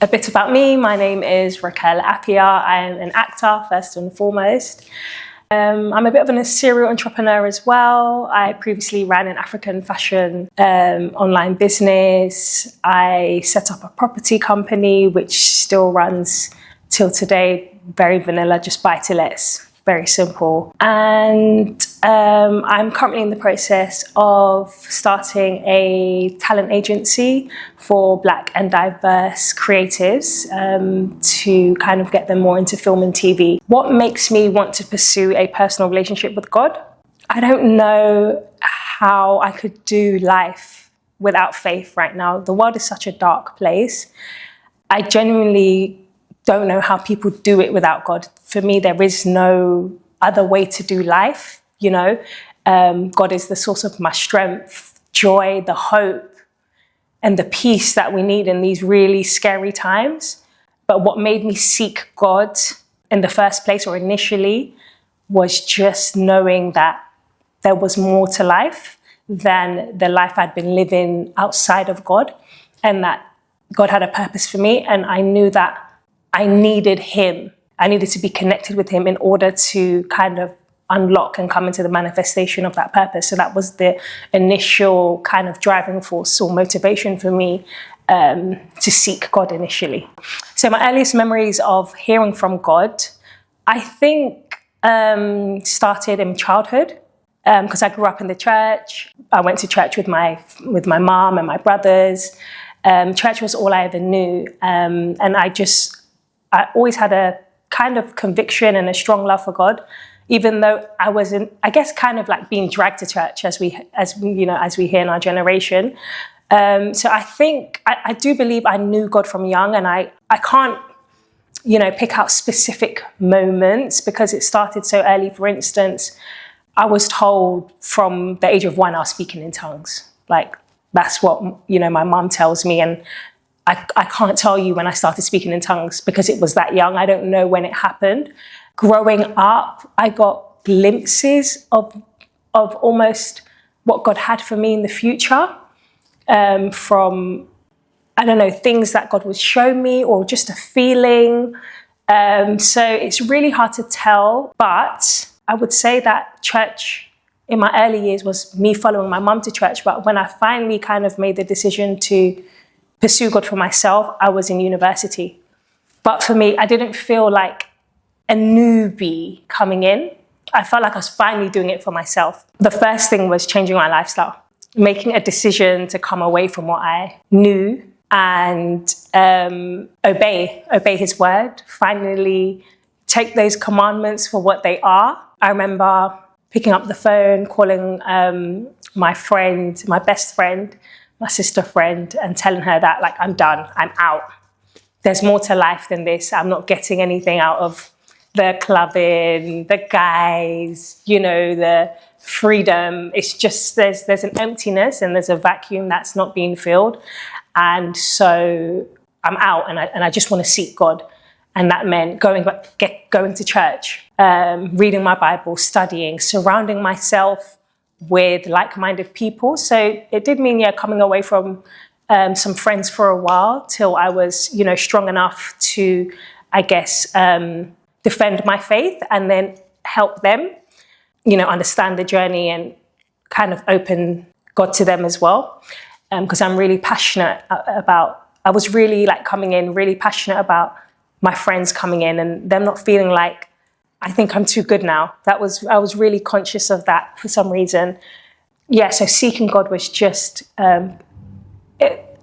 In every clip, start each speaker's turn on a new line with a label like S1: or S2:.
S1: A bit about me. My name is Raquel. I am an actor, first and foremost. I'm a bit of a serial entrepreneur as well. I previously ran an African fashion online business. I set up a property company, which still runs till today. Very vanilla, just buy-to-lets, very simple. And I'm currently in the process of starting a talent agency for Black and diverse creatives to kind of get them more into film and TV. What makes me want to pursue a personal relationship with God? I don't know how I could do life without faith right now. The world is such a dark place. I genuinely don't know how people do it without God. For me, there is no other way to do life, you know. God is the source of my strength, joy, the hope, and the peace that we need in these really scary times. But what made me seek God in the first place, or initially, was just knowing that there was more to life than the life I'd been living outside of God, and that God had a purpose for me. And I knew that I needed him. I needed to be connected with him in order to kind of unlock and come into the manifestation of that purpose. So that was the initial kind of driving force or motivation for me to seek God initially. So my earliest memories of hearing from God, I think started in childhood because I grew up in the church. I went to church with my mom and my brothers. Church was all I ever knew. And I always had a kind of conviction and a strong love for God, even though I wasn't, I guess, kind of like being dragged to church as we hear in our generation. So I think, I do believe I knew God from young, and I can't, pick out specific moments because it started so early. For instance, I was told from the age of 1 I was speaking in tongues. Like, that's what, my mom tells me, and I can't tell you when I started speaking in tongues because it was that young. I don't know when it happened. Growing up, I got glimpses of almost what God had for me in the future from, I don't know, things that God would show me or just a feeling. So it's really hard to tell, but I would say that church in my early years was me following my mum to church. But when I finally kind of made the decision to pursue God for myself, I was in university. But for me, I didn't feel like a newbie coming in. I felt like I was finally doing it for myself. The first thing was changing my lifestyle, making a decision to come away from what I knew and obey his word, finally take those commandments for what they are. I remember picking up the phone, calling my friend, my best friend, my sister friend, and telling her that, like, I'm done, I'm out. There's more to life than this. I'm not getting anything out of the clubbing, the guys, the freedom. It's just, there's an emptiness and there's a vacuum that's not being filled. And so I'm out and I just want to seek God. And that meant going to church, reading my Bible, studying, surrounding myself with like-minded people. So it did mean, coming away from some friends for a while till I was, strong enough to, I guess, defend my faith and then help them, understand the journey and kind of open God to them as well. Because I'm really passionate I was really coming in, really passionate about my friends coming in and them not feeling like, I think I'm too good now. I was really conscious of that for some reason. Yeah, so seeking God was just, I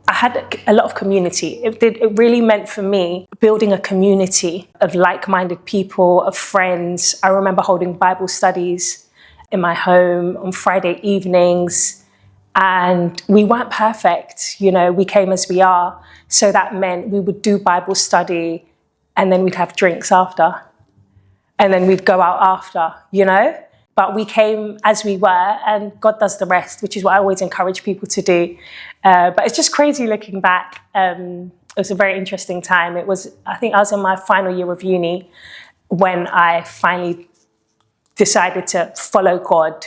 S1: had a lot of community. It really meant for me building a community of like-minded people, of friends. I remember holding Bible studies in my home on Friday evenings, and we weren't perfect. We came as we are. So that meant we would do Bible study and then we'd have drinks after. And then we'd go out after, But we came as we were, and God does the rest, which is what I always encourage people to do. But it's just crazy looking back. It was a very interesting time. I think I was in my final year of uni when I finally decided to follow God,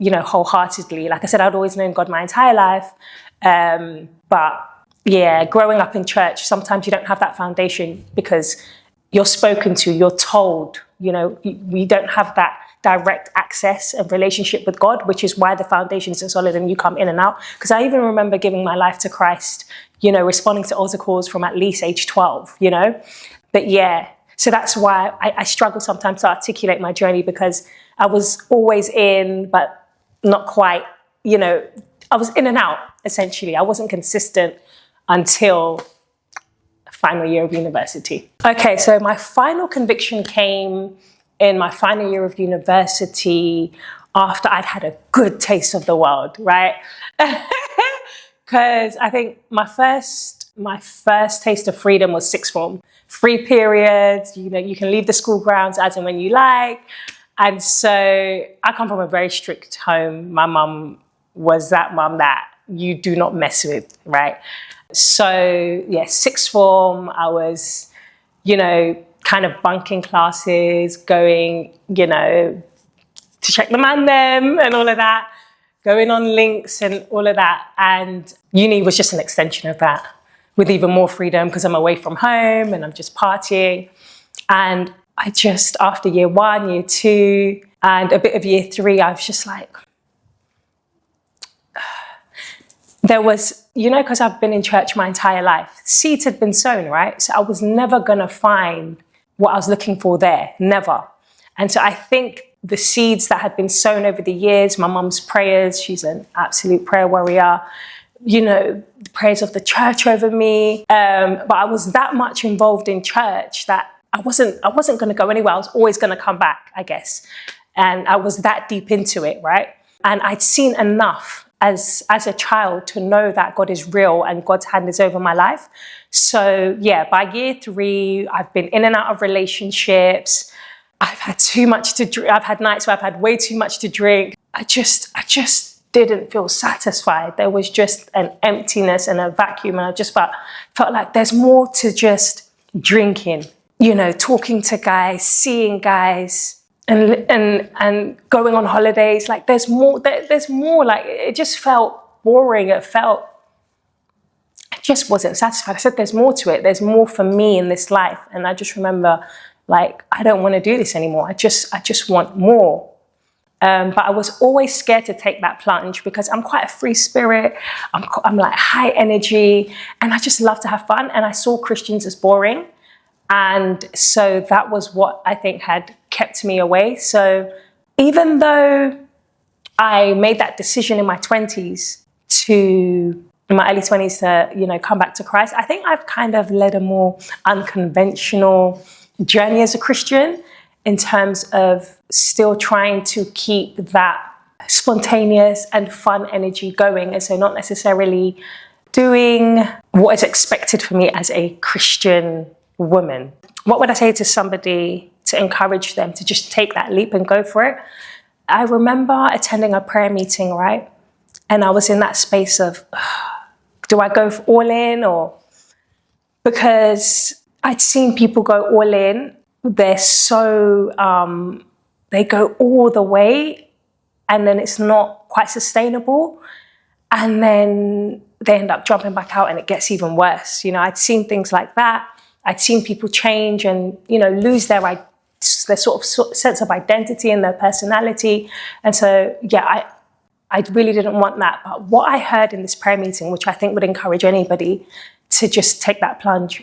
S1: wholeheartedly. Like I said, I'd always known God my entire life. But yeah, growing up in church, sometimes you don't have that foundation because you're spoken to, you're told, we don't have that direct access and relationship with God, which is why the foundations are solid and you come in and out. Because I even remember giving my life to Christ, responding to altar calls from at least age 12, But yeah, so that's why I struggle sometimes to articulate my journey, because I was always in, but not quite, I was in and out, essentially. I wasn't consistent until final year of university. Okay, so my final conviction came in my final year of university after I'd had a good taste of the world, right? Because I think my first taste of freedom was sixth form. Free periods, you can leave the school grounds as and when you like. And so I come from a very strict home. My mum was that mum that you do not mess with, right? So yeah, sixth form, I was, kind of bunking classes, going, to check the man them and all of that, going on links and all of that. And uni was just an extension of that, with even more freedom because I'm away from home and I'm just partying. And I just, after year 1, year 2, and a bit of year 3, I was just like, there was, because I've been in church my entire life, seeds had been sown, right? So I was never going to find what I was looking for there, never. And so I think the seeds that had been sown over the years, my mum's prayers, she's an absolute prayer warrior, the prayers of the church over me. But I was that much involved in church that I wasn't going to go anywhere. I was always going to come back, I guess. And I was that deep into it, right? And I'd seen enough as a child to know that God is real and God's hand is over my life. So yeah, by year 3, I've been in and out of relationships. I've had too much to drink. I've had nights where I've had way too much to drink. I just didn't feel satisfied. There was just an emptiness and a vacuum. And I just felt like there's more to just drinking, talking to guys, seeing guys, and going on holidays. Like there's more, like it just felt boring. I just wasn't satisfied. I said, there's more to it. There's more for me in this life. And I just remember, like, I don't want to do this anymore. I just want more. But I was always scared to take that plunge because I'm quite a free spirit. I'm like high energy and I just love to have fun. And I saw Christians as boring. And so that was what I think had kept me away. So even though I made that decision in my early 20s to, come back to Christ, I think I've kind of led a more unconventional journey as a Christian in terms of still trying to keep that spontaneous and fun energy going. And so not necessarily doing what is expected for me as a Christian woman. What would I say to somebody to encourage them to just take that leap and go for it? I remember attending a prayer meeting, right? And I was in that space of, do I go all in or? Because I'd seen people go all in. They're so, they go all the way and then it's not quite sustainable. And then they end up jumping back out and it gets even worse. I'd seen things like that. I'd seen people change and, lose their sort of sense of identity and their personality. And so, yeah, I really didn't want that. But what I heard in this prayer meeting, which I think would encourage anybody to just take that plunge,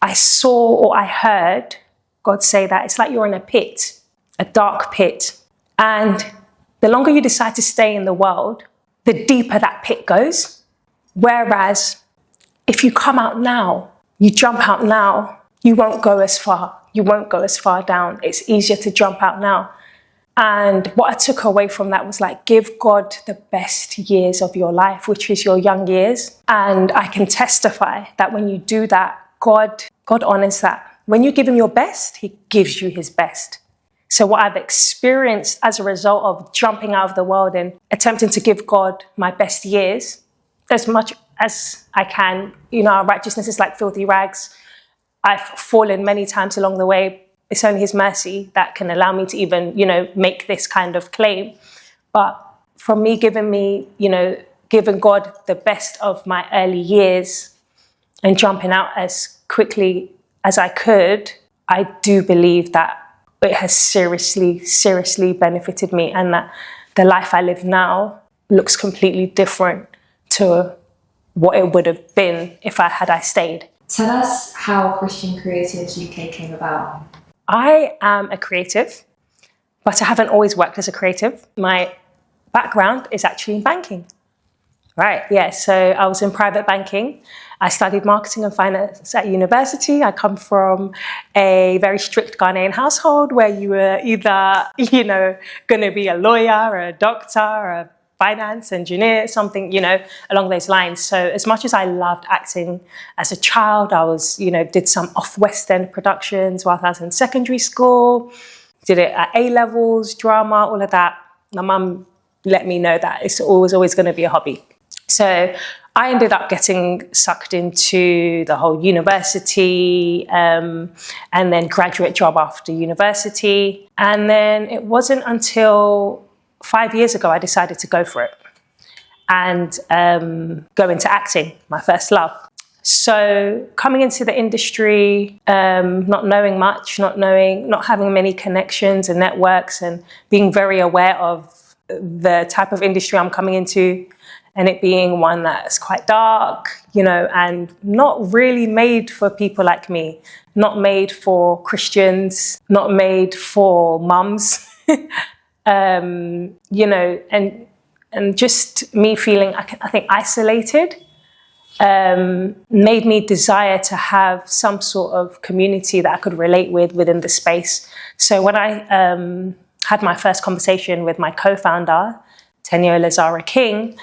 S1: I saw or I heard God say that it's like you're in a pit, a dark pit. And the longer you decide to stay in the world, the deeper that pit goes. Whereas if you come out now, you jump out now, you won't go as far. You won't go as far down. It's easier to jump out now. And what I took away from that was like, give God the best years of your life, which is your young years. And I can testify that when you do that, God honors that. When you give him your best, he gives you his best. So what I've experienced as a result of jumping out of the world and attempting to give God my best years, as much as I can, our righteousness is like filthy rags. I've fallen many times along the way. It's only his mercy that can allow me to even, make this kind of claim. But from me giving me, giving God the best of my early years and jumping out as quickly as I could, I do believe that it has seriously benefited me, and that the life I live now looks completely different to what it would have been if I stayed.
S2: Tell us how Christian Creatives UK came about.
S1: I am a creative, but I haven't always worked as a creative. My background is actually in banking. Right, yeah, so I was in private banking. I studied marketing and finance at university. I come from a very strict Ghanaian household where you were either, going to be a lawyer or a doctor or a finance engineer, something, along those lines. So as much as I loved acting as a child, I was, did some off-West End productions while I was in secondary school, did it at A-levels, drama, all of that. My mum let me know that it's always going to be a hobby. So I ended up getting sucked into the whole university and then graduate job after university. And then it wasn't until 5 years ago I decided to go for it and go into acting, my first love. So coming into the industry, not knowing much, not having many connections and networks, and being very aware of the type of industry I'm coming into, and it being one that's quite dark, and not really made for people like me, not made for Christians, not made for mums, and just me feeling, I think, isolated, made me desire to have some sort of community that I could relate with within the space. So when I had my first conversation with my co-founder, Teniola Zara King,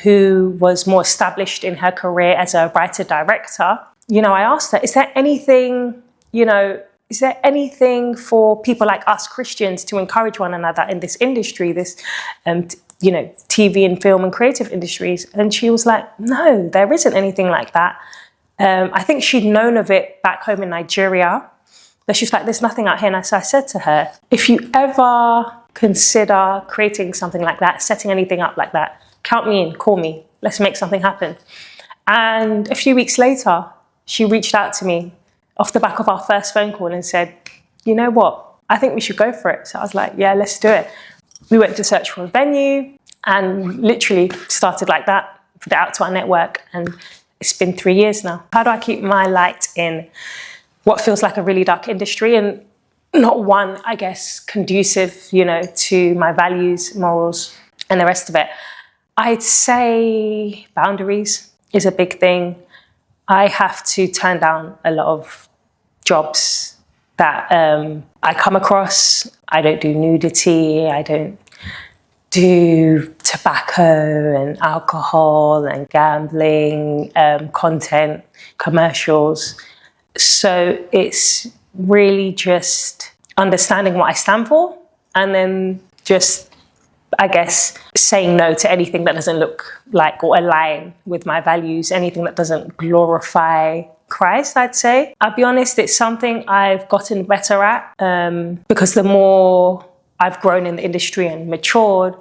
S1: who was more established in her career as a writer-director, I asked her, is there anything for people like us Christians to encourage one another in this industry, this, TV and film and creative industries? And she was like, no, there isn't anything like that. I think she'd known of it back home in Nigeria, but she was like, there's nothing out here. And so I said to her, if you ever consider creating something like that, setting anything up like that, count me in, call me, let's make something happen. And a few weeks later, she reached out to me off the back of our first phone call and said, you know what, I think we should go for it. So I was like, yeah, let's do it. We went to search for a venue and literally started like that, put it out to our network, and it's been 3 years now. How do I keep my light in what feels like a really dark industry, and not one, I guess, conducive, to my values, morals, and the rest of it? I'd say boundaries is a big thing. I have to turn down a lot of jobs that I come across. I don't do nudity. I don't do tobacco and alcohol and gambling, content, commercials. So it's really just understanding what I stand for, and then just, I guess, saying no to anything that doesn't look like or align with my values, anything that doesn't glorify Christ, I'd say. I'll be honest, it's something I've gotten better at, because the more I've grown in the industry and matured,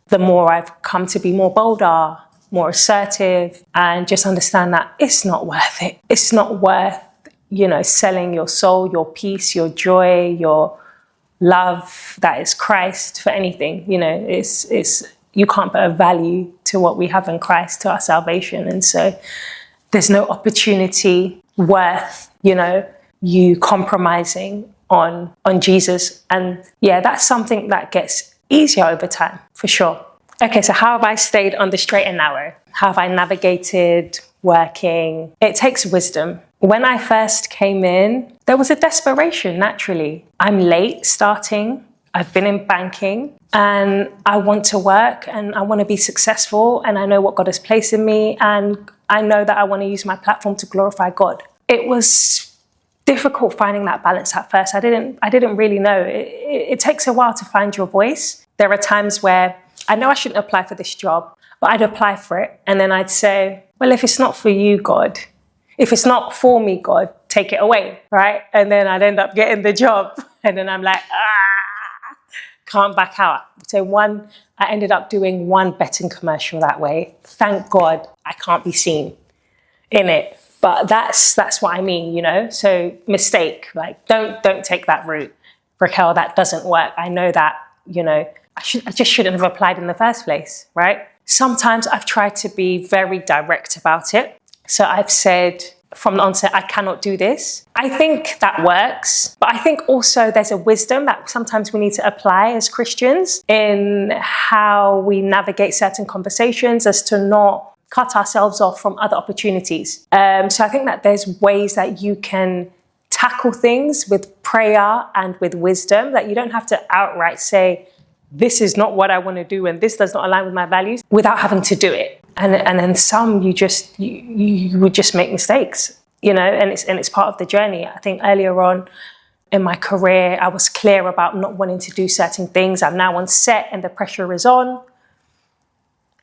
S1: the more I've come to be more bolder, more assertive, and just understand that it's not worth it. It's not worth, selling your soul, your peace, your joy, your love that is Christ for anything. It's you can't put a value to what we have in Christ, to our salvation. And so there's no opportunity worth, you compromising on Jesus. And yeah, that's something that gets easier over time, for sure. Okay, so how have I stayed on the straight and narrow? How have I navigated working? It takes wisdom. When I first came in, there was a desperation, naturally. I'm late starting. I've been in banking and I want to work and I want to be successful, and I know what God has placed in me, and I know that I want to use my platform to glorify God. It was difficult finding that balance at first. I didn't really know. It takes a while to find your voice. There are times where I know I shouldn't apply for this job, but I'd apply for it. And then I'd say, well, if it's not for you, God, if it's not for me, God, take it away, right? And then I'd end up getting the job. And then I'm like, can't back out. So I ended up doing one betting commercial that way. Thank God I can't be seen in it. But that's what I mean, you know? So mistake, like don't take that route. Raquel, that doesn't work. I know that, you know, I just shouldn't have applied in the first place, right? Sometimes I've tried to be very direct about it. So I've said from the onset, I cannot do this. I think that works. But I think also there's a wisdom that sometimes we need to apply as Christians in how we navigate certain conversations as to not cut ourselves off from other opportunities. So I think that there's ways that you can tackle things with prayer and with wisdom, that you don't have to outright say, this is not what I want to do and this does not align with my values, without having to do it. And then some you would just make mistakes, you know, and it's part of the journey. I think earlier on in my career, I was clear about not wanting to do certain things. I'm now on set and the pressure is on.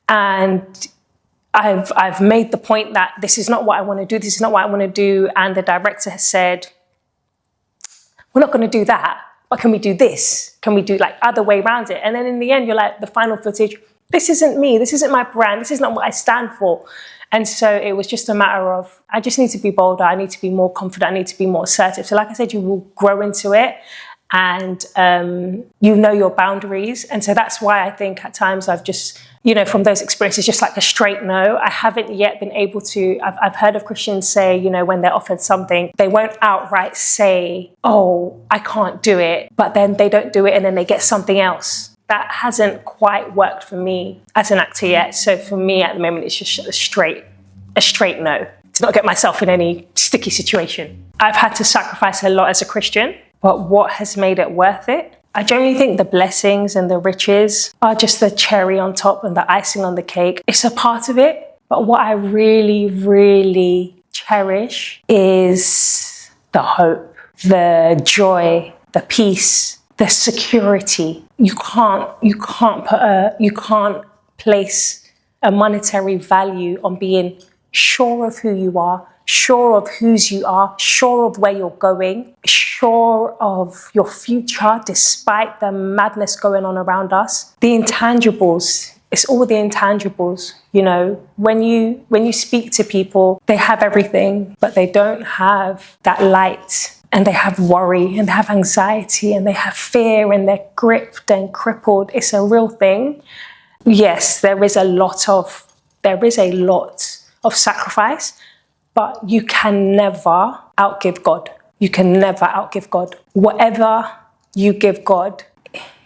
S1: And I've made the point that this is not what I want to do. This is not what I want to do. And the director has said, we're not going to do that. But can we do this? Can we do like other way around it? And then in the end, you're like, the final footage, this isn't me. This isn't my brand. This is not what I stand for. And so it was just a matter of, I just need to be bolder. I need to be more confident. I need to be more assertive. So like I said, you will grow into it and you know your boundaries. And so that's why I think at times I've just, you know, from those experiences, just like a straight no. I haven't yet been able to, I've heard of Christians say, you know, when they're offered something, they won't outright say, oh, I can't do it, but then they don't do it and then they get something else. That hasn't quite worked for me as an actor yet. So for me at the moment, it's just a straight no, to not get myself in any sticky situation. I've had to sacrifice a lot as a Christian, but what has made it worth it? I generally think the blessings and the riches are just the cherry on top and the icing on the cake. It's a part of it, but what I really, really cherish is the hope, the joy, the peace, the security. You can't place a monetary value on being sure of who you are, sure of whose you are, sure of where you're going, sure of your future, despite the madness going on around us. The intangibles, it's all the intangibles. You know, when you speak to people, they have everything, but they don't have that light. And they have worry and they have anxiety and they have fear and they're gripped and crippled. It's a real thing. Yes, there is a lot of sacrifice, but you can never outgive God. You can never outgive God. Whatever you give God,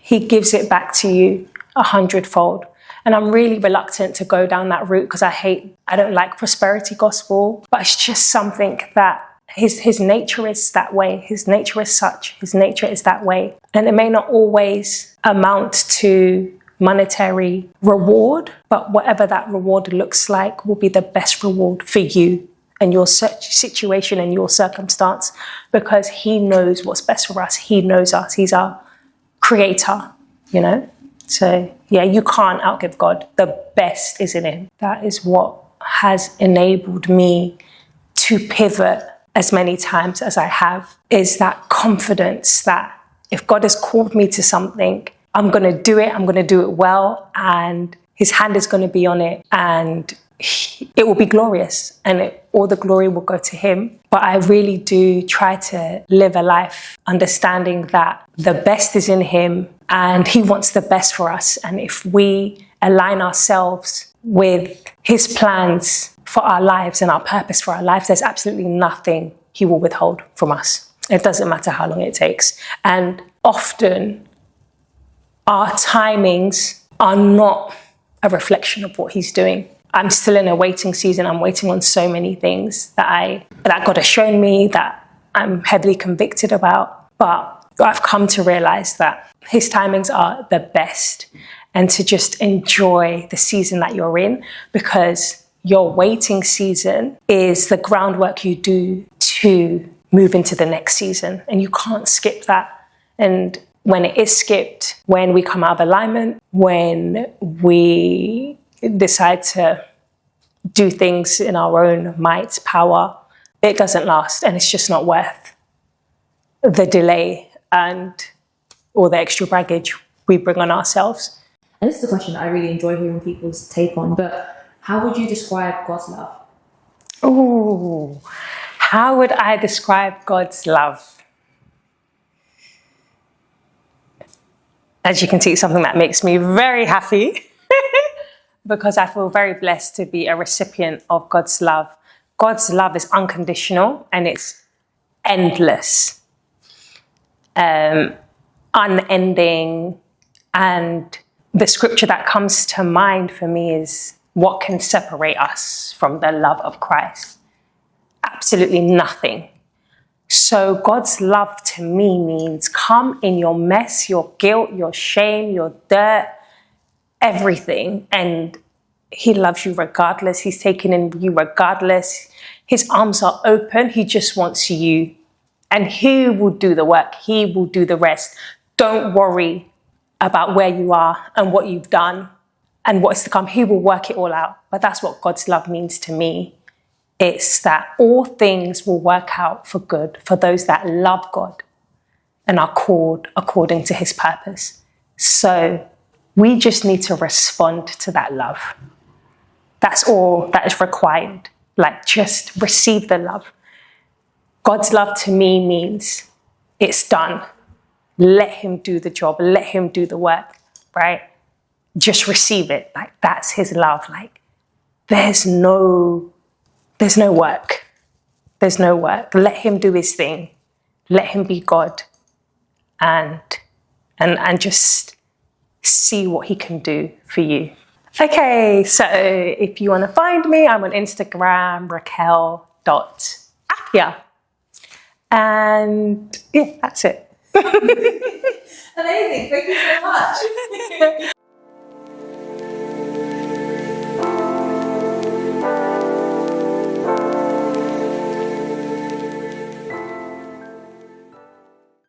S1: He gives it back to you 100-fold. And I'm really reluctant to go down that route because I don't like prosperity gospel, but it's just something that his nature is that way. His nature is such. His nature is that way. And it may not always amount to monetary reward, but whatever that reward looks like will be the best reward for you and your situation and your circumstance, because He knows what's best for us. He knows us. He's our creator, you know? So yeah, you can't outgive God. The best is in Him. That is what has enabled me to pivot as many times as I have, is that confidence that if God has called me to something, I'm going to do it. I'm going to do it well. And His hand is going to be on it and it will be glorious and all the glory will go to Him. But I really do try to live a life understanding that the best is in Him and He wants the best for us. And if we align ourselves with His plans for our lives and our purpose for our lives, there's absolutely nothing He will withhold from us. It doesn't matter how long it takes. And often our timings are not a reflection of what He's doing. I'm still in a waiting season. I'm waiting on so many things that God has shown me, that I'm heavily convicted about. But I've come to realize that His timings are the best, and to just enjoy the season that you're in, because your waiting season is the groundwork you do to move into the next season, and you can't skip that. And when it is skipped, when we come out of alignment, when we decide to do things in our own might, power, it doesn't last, and it's just not worth the delay and all the extra baggage we bring on ourselves.
S2: And this is a question I really enjoy hearing people's take on, but how would you describe God's love?
S1: Ooh, how would I describe God's love? As you can see, it's something that makes me very happy because I feel very blessed to be a recipient of God's love. God's love is unconditional and it's endless, unending. And the scripture that comes to mind for me is, what can separate us from the love of Christ? Absolutely nothing. So God's love to me means come in your mess, your guilt, your shame, your dirt, everything. And he loves you regardless. He's taken in you regardless. His arms are open. He just wants you. And he will do the work. He will do the rest. Don't worry about where you are and what you've done and what's to come. He will work it all out. But that's what God's love means to me. It's that all things will work out for good for those that love God and are called according to his purpose. So we just need to respond to that love. That's all that is required. Like, just receive the love. God's love to me means it's done. Let him do the job. Let him do the work, right? Just receive it. Like, that's his love. Like, there's no work. There's no work. Let him do his thing. Let him be God. And just see what he can do for you. Okay, so if you want to find me, I'm on Instagram, raquel.apia. And yeah, that's it.
S2: Amazing. Thank you so much.